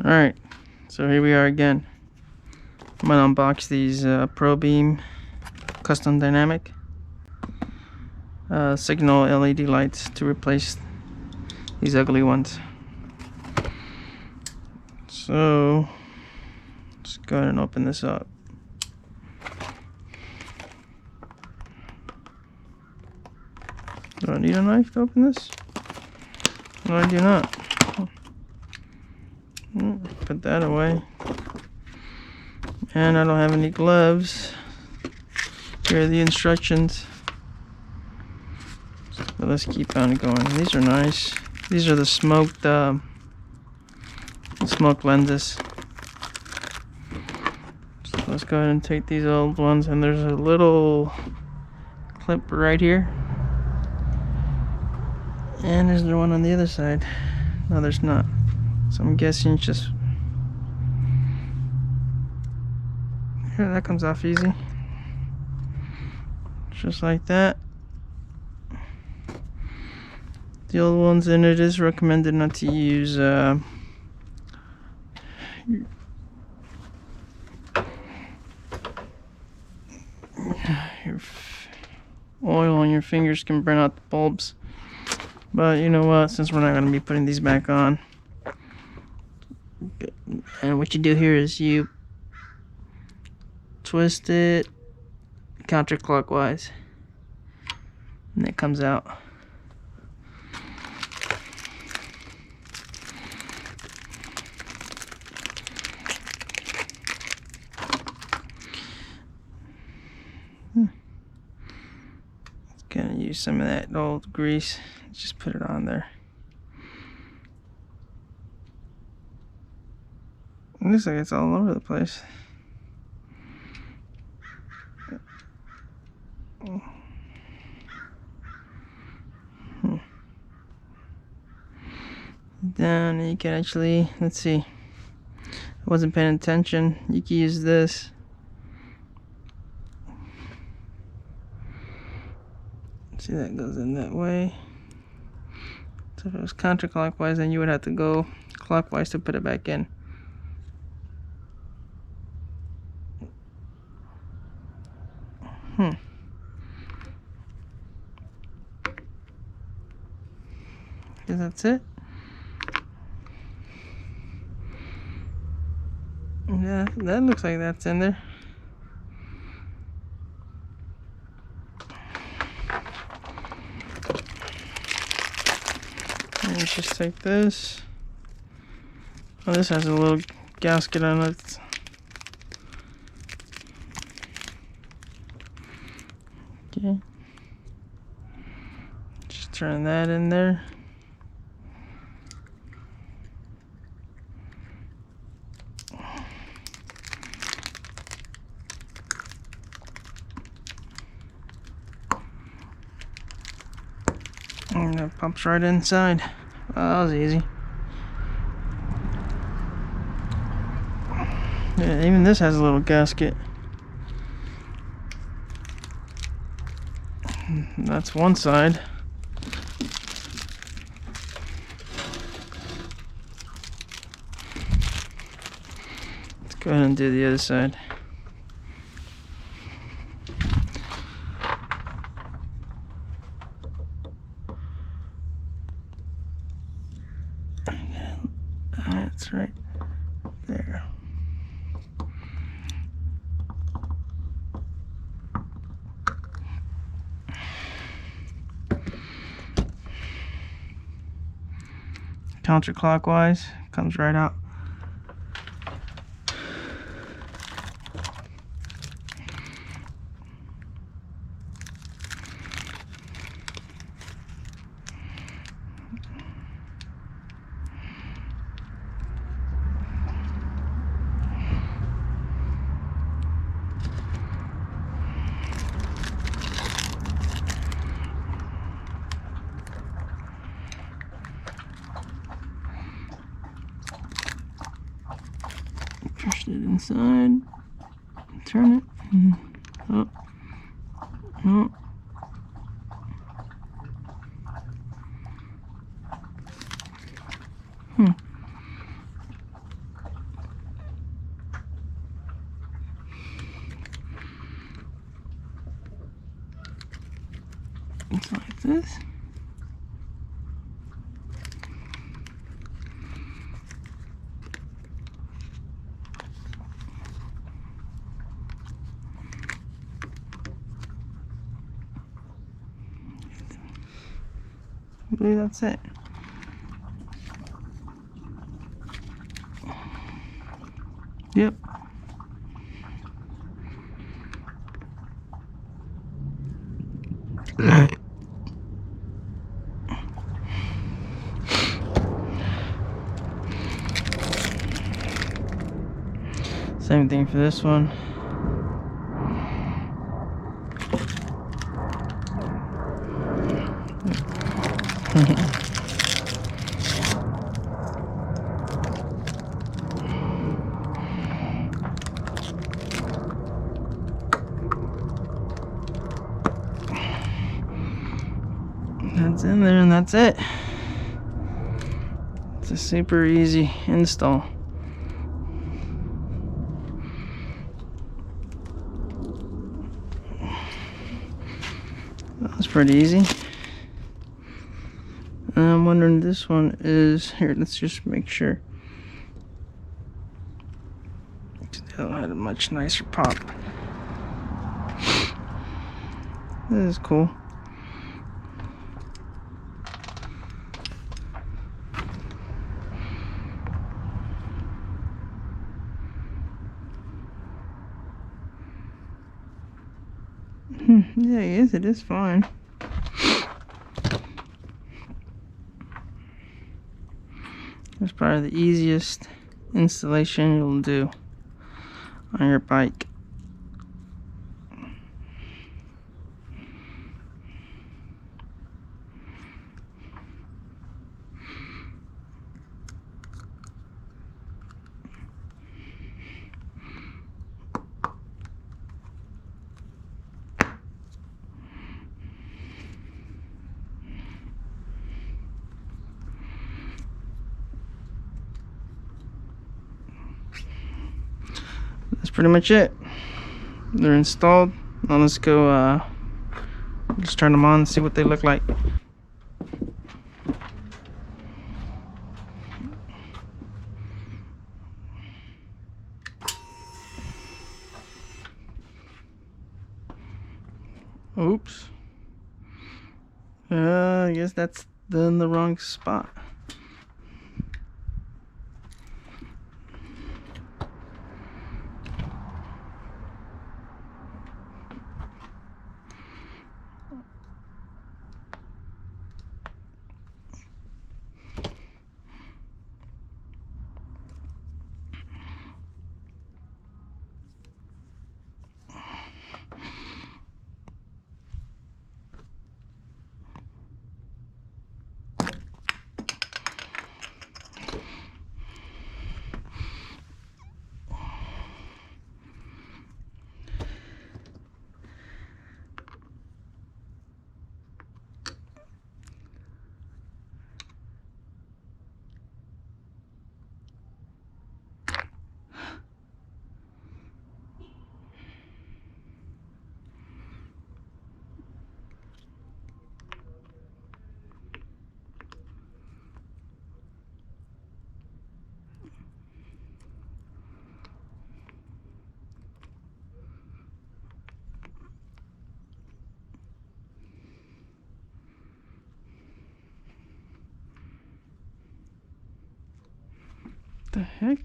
Alright, so here we are again. I'm gonna unbox these Pro Beam custom dynamic signal LED lights to replace these ugly ones. So let's go ahead and open this up. Do I need a knife to open this? No, I do not. Put that away. And I don't have any gloves. Here are the instructions. But let's keep on going. These are nice. These are the smoked smoke lenses. So let's go ahead and take these old ones, and there's a little clip right here. And there's the one on the other side. No, there's not. So I'm guessing it's just... Here, that comes off easy. Just like that. The old ones, and it is recommended not to use your oil on your fingers can burn out the bulbs. But you know what, since we're not going to be putting these back on, and what you do here is you twist it counterclockwise and it comes out. Gonna use some of that old grease, just put it on there. It looks like it's all over the place. Then you can actually, let's see, I wasn't paying attention, you can use this. See, that goes in that way. So if it was counterclockwise, then you would have to go clockwise to put it back in. Guess that's it. Yeah, that looks like that's in there. And just take this. Oh, this has a little gasket on it. Okay. Just turn that in there. And it pumps right inside. Oh, that was easy. Yeah, even this has a little gasket. That's one side. Let's go ahead and do the other side. That's right there. Counterclockwise, comes right out. Push it inside, turn it, oh, no. It's like this. I believe that's it. Yep. Same thing for this one. That's in there and that's it. It's a super easy install. That was pretty easy. I'm wondering, this one is here. Let's just make sure. The other one had a much nicer pop. This is cool. Yeah, yes, it is fine. It's probably the easiest installation you'll do on your bike. That's pretty much it. They're installed. Now let's go just turn them on and see what they look like. Oops. I guess that's in the wrong spot. The heck?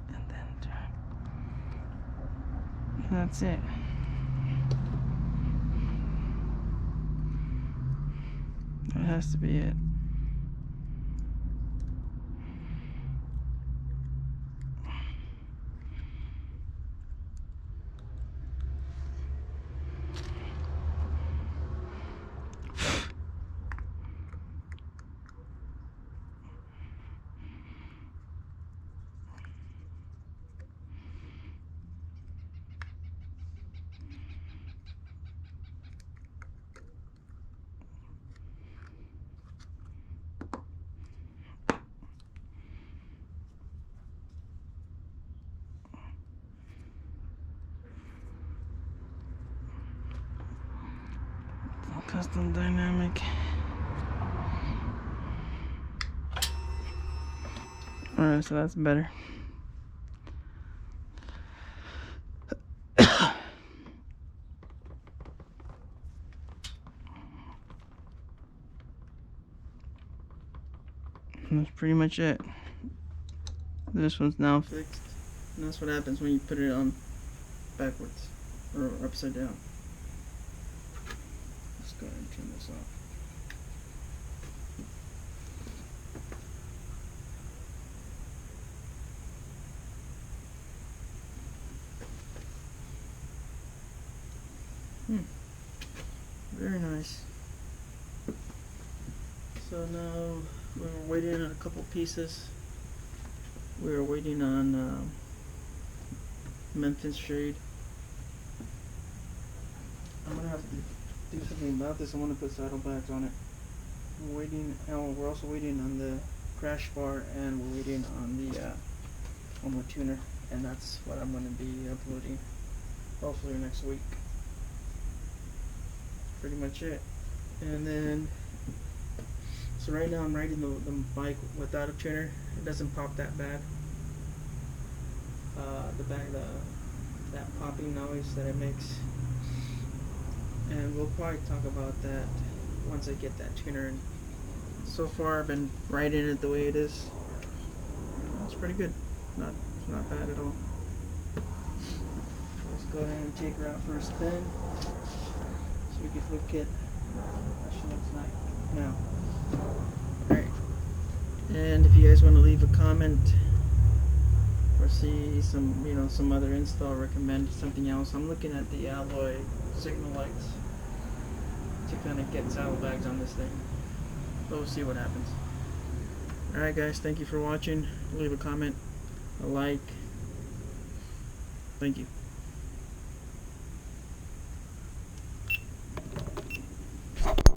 And then turn. And that's it. has to be it. Custom dynamic. Alright, so that's better. That's pretty much it. This one's now fixed. And that's what happens when you put it on backwards or upside down. Let's go ahead and turn this off. Very nice. So now we're waiting on a couple pieces. We're waiting on Memphis shade. I'm gonna have to do something about this. I want to put saddlebags on it. We're waiting. We're also waiting on the crash bar, and we're waiting on the one more tuner, and that's what I'm going to be uploading hopefully next week. Pretty much it. And then so right now I'm riding the bike without a tuner. It doesn't pop that bad. That popping noise that it makes, and we'll probably talk about that once I get that tuner in. So far I've been riding it the way it is. It's pretty good. Not bad at all. Let's go ahead and take her out for a spin so we can look at how she looks like now. Alright. And if you guys want to leave a comment or see some other install, recommend something else. I'm looking at the alloy signal lights to kind of get saddlebags on this thing. But we'll see what happens. Alright guys, thank you for watching. Leave a comment, a like. Thank you.